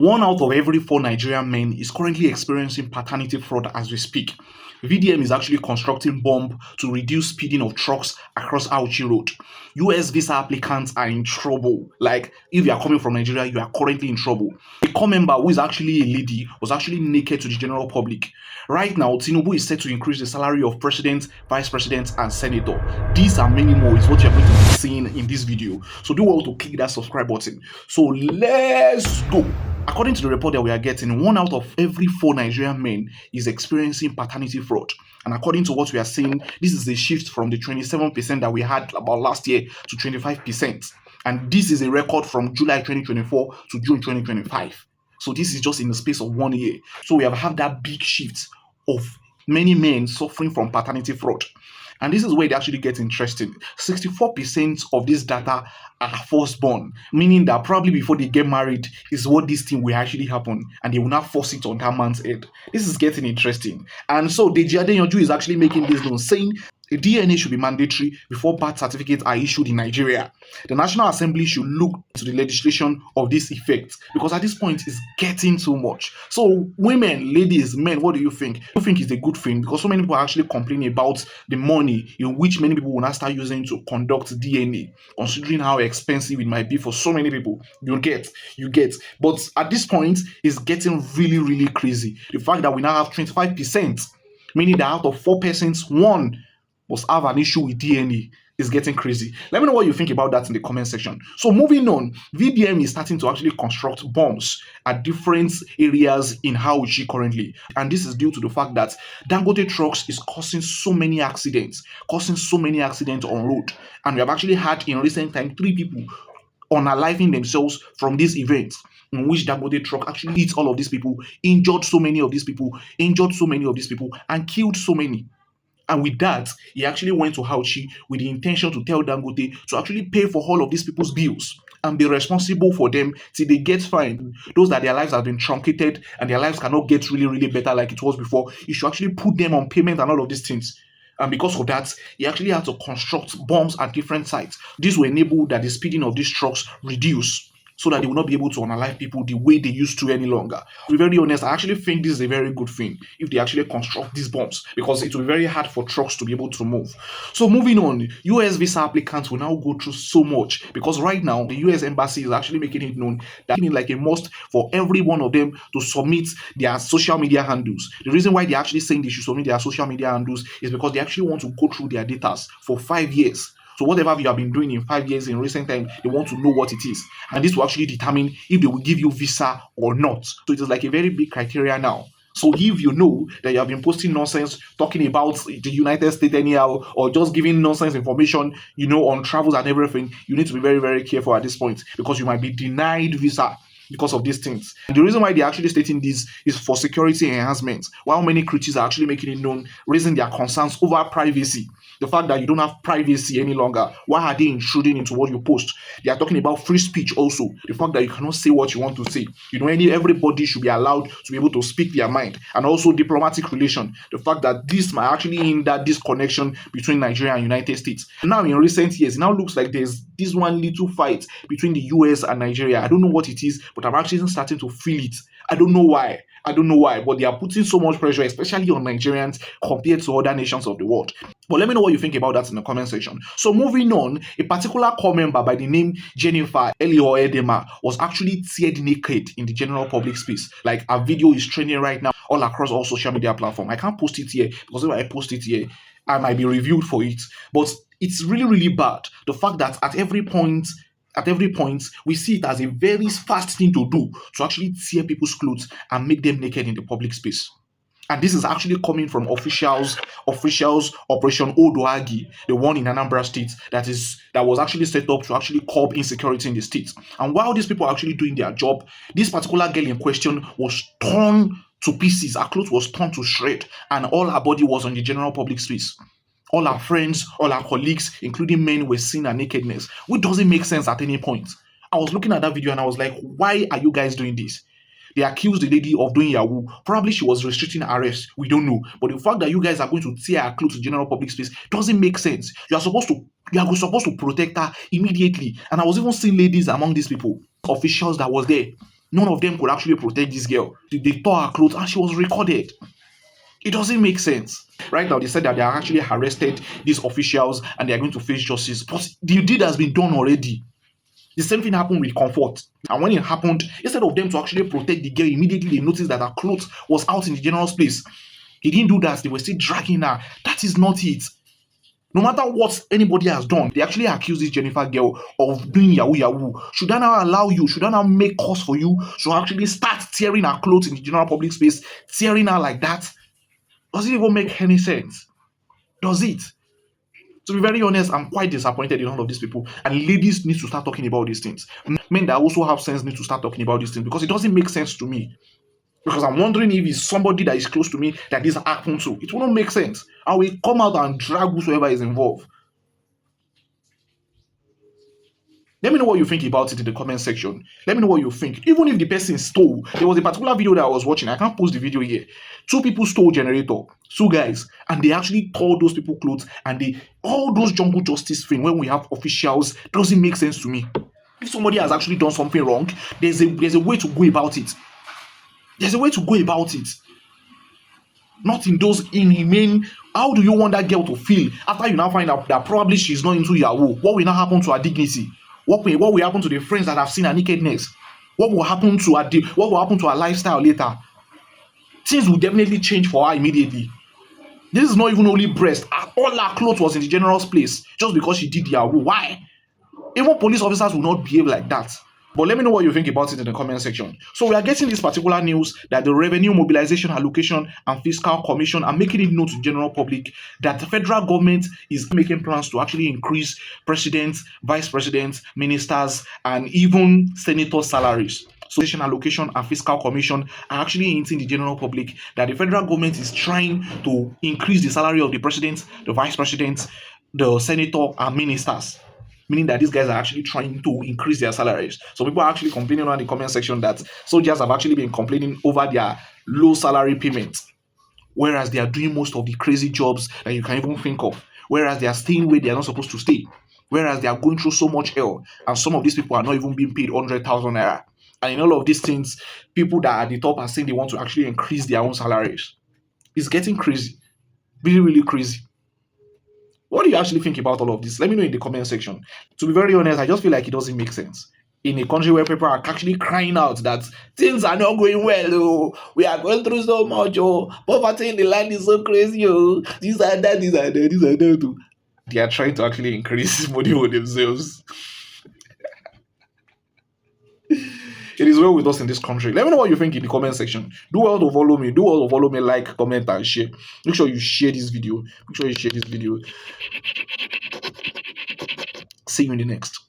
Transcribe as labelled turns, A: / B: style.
A: One out of every four Nigerian men is currently experiencing paternity fraud as we speak. VDM is actually constructing bomb to reduce speeding of trucks across Auchi Road. US visa applicants are in trouble. Like, if you are coming from Nigeria, you are currently in trouble. A core member who is actually a lady was actually naked to the general public. Right now, Tinubu is set to increase the salary of president, vice president, and senator. These and many more is what you're going to be seeing in this video. So do well to click that subscribe button. So let's go. According to the report that we are getting, one out of every four Nigerian men is experiencing paternity fraud. And according to what we are seeing, this is a shift from the 27% that we had about last year to 25%. And this is a record from July 2024 to June 2025. So this is just in the space of 1 year. So we have had that big shift of many men suffering from paternity fraud. And this is where it actually gets interesting. 64% of this data are firstborn, meaning that probably before they get married is what this thing will actually happen, and they will not force it on that man's head. This is getting interesting. And so Deji Adeyanju is actually making this known, saying the DNA should be mandatory before birth certificates are issued in Nigeria. The National Assembly should look to the legislation of this effect, because at this point it's getting too much. So women, ladies, men, what do you think? Do you think it's a good thing? Because so many people are actually complaining about the money in which many people will now start using to conduct DNA, considering how expensive it might be for so many people. You get. But at this point, it's getting really, really crazy. The fact that we now have 25%, meaning that out of 4 persons, 1 must have an issue with DNA, is getting crazy. Let me know what you think about that in the comment section. So moving on, VDM is starting to actually construct bombs at different areas in Auchi currently. And this is due to the fact that Dangote trucks is causing so many accidents on road. And we have actually had in recent time 3 people unaliving themselves from this event, in which Dangote truck actually hit all of these people, injured so many of these people, and killed so many. And with that, he actually went to Auchi with the intention to tell Dangote to actually pay for all of these people's bills and be responsible for them till they get fined. Those that their lives have been truncated and their lives cannot get really, really better like it was before, he should actually put them on payment and all of these things. And because of that, he actually had to construct bombs at different sites. This will enable that the speeding of these trucks reduce, so that they will not be able to unalive people the way they used to any longer. To be very honest, I actually think this is a very good thing if they actually construct these bombs, because it will be very hard for trucks to be able to move. So moving on, US visa applicants will now go through so much, because right now the US embassy is actually making it known that it's like a must for every one of them to submit their social media handles. The reason why they're actually saying they should submit their social media handles is because they actually want to go through their data for 5 years. So whatever you have been doing in 5 years in recent time, they want to know what it is. And this will actually determine if they will give you visa or not. So it is like a very big criteria now. So if you know that you have been posting nonsense, talking about the United States anyhow, or just giving nonsense information, on travels and everything, you need to be very, very careful at this point, because you might be denied visa because of these things. And the reason why they're actually stating this is for security enhancement, while many critics are actually making it known, raising their concerns over privacy. The fact that you don't have privacy any longer. Why are they intruding into what you post? They are talking about free speech also. The fact that you cannot say what you want to say. Everybody should be allowed to be able to speak their mind. And also diplomatic relation. The fact that this might actually hinder this connection between Nigeria and United States. Now in recent years, it now looks like there's this one little fight between the US and Nigeria. I don't know what it is, but I'm actually starting to feel it. I don't know why, but they are putting so much pressure, especially on Nigerians compared to other nations of the world. But let me know what you think about that in the comment section. So moving on, a particular core member by the name Jennifer Elioedema was actually teared naked in the general public space. Like, a video is trending right now all across all social media platforms. I can't post it here, because if I post it here, I might be reviewed for it. But it's really, really bad. The fact that at every point, we see it as a very fast thing to do, to actually tear people's clothes and make them naked in the public space. And this is actually coming from officials Operation Odoagi, the one in Anambra State that was actually set up to actually curb insecurity in the state. And while these people are actually doing their job, this particular girl in question was torn to pieces. Her clothes was torn to shred, and all her body was on the general public space. All our friends, all our colleagues, including men, were seeing her nakedness, which doesn't make sense at any point. I was looking at that video and I was like, why are you guys doing this? They accused the lady of doing Yahoo. Probably she was restricting arrest. We don't know. But the fact that you guys are going to tear her clothes to general public space doesn't make sense. You are supposed to protect her immediately. And I was even seeing ladies among these people, officials that was there. None of them could actually protect this girl. They tore her clothes and she was recorded. It doesn't make sense. Right now, they said that they are actually arrested these officials and they are going to face justice. But the deed has been done already. The same thing happened with Comfort. And when it happened, instead of them to actually protect the girl, immediately they noticed that her clothes was out in the general space. They didn't do that. They were still dragging her. That is not it. No matter what anybody has done, they actually accuse this Jennifer girl of doing yahoo yahoo. Should I now allow you? Should I now make cause for you to actually start tearing her clothes in the general public space, tearing her like that? Does it even make any sense? Does it? To be very honest, I'm quite disappointed in all of these people. And ladies need to start talking about these things. Men that also have sense need to start talking about these things because it doesn't make sense to me. Because I'm wondering if it's somebody that is close to me that this happened to. It won't make sense. I will come out and drag whosoever is involved. Let me know what you think about it in the comment section. Let me know what you think. Even if the person stole, there was a particular video that I was watching. I can't post the video here. 2 people stole generator, 2 guys, and they actually tore those people clothes. And all those jungle justice thing when we have officials doesn't make sense to me. If somebody has actually done something wrong, there's a way to go about it. There's a way to go about it. Not in those inhumane. How do you want that girl to feel after you now find out that probably she's not into Yahoo? What will now happen to her dignity? What will happen to the friends that have seen her nakedness? What will happen to her lifestyle later? Things will definitely change for her immediately. This is not even only breast. All her clothes was in the general place just because she did Yahoo. Why? Even police officers will not behave like that. But let me know what you think about it in the comment section. So we are getting this particular news that the Revenue Mobilization Allocation and Fiscal Commission are making it known to the general public that the federal government is making plans to actually increase presidents, vice presidents, ministers, and even senators' salaries. So Allocation and Fiscal Commission are actually hinting the general public that the federal government is trying to increase the salary of the president, the vice president, the senator, and ministers. Meaning that these guys are actually trying to increase their salaries. So people are actually complaining on the comment section that soldiers have actually been complaining over their low salary payments, whereas they are doing most of the crazy jobs that you can even think of, whereas they are staying where they are not supposed to stay, whereas they are going through so much hell, and some of these people are not even being paid 100,000 naira. And in all of these things, people that are at the top are saying they want to actually increase their own salaries. It's getting crazy, really, really crazy. What do you actually think about all of this? Let me know in the comment section. To be very honest, I just feel like it doesn't make sense. In a country where people are actually crying out that things are not going well, oh, we are going through so much, oh, poverty in the land is so crazy, oh, these are that, these are that, these are that. They are trying to actually increase money for themselves. It is well with us in this country. Let me know what you think in the comment section. Do well to follow me. Do well to follow me, like, comment, and share. Make sure you share this video. See you in the next.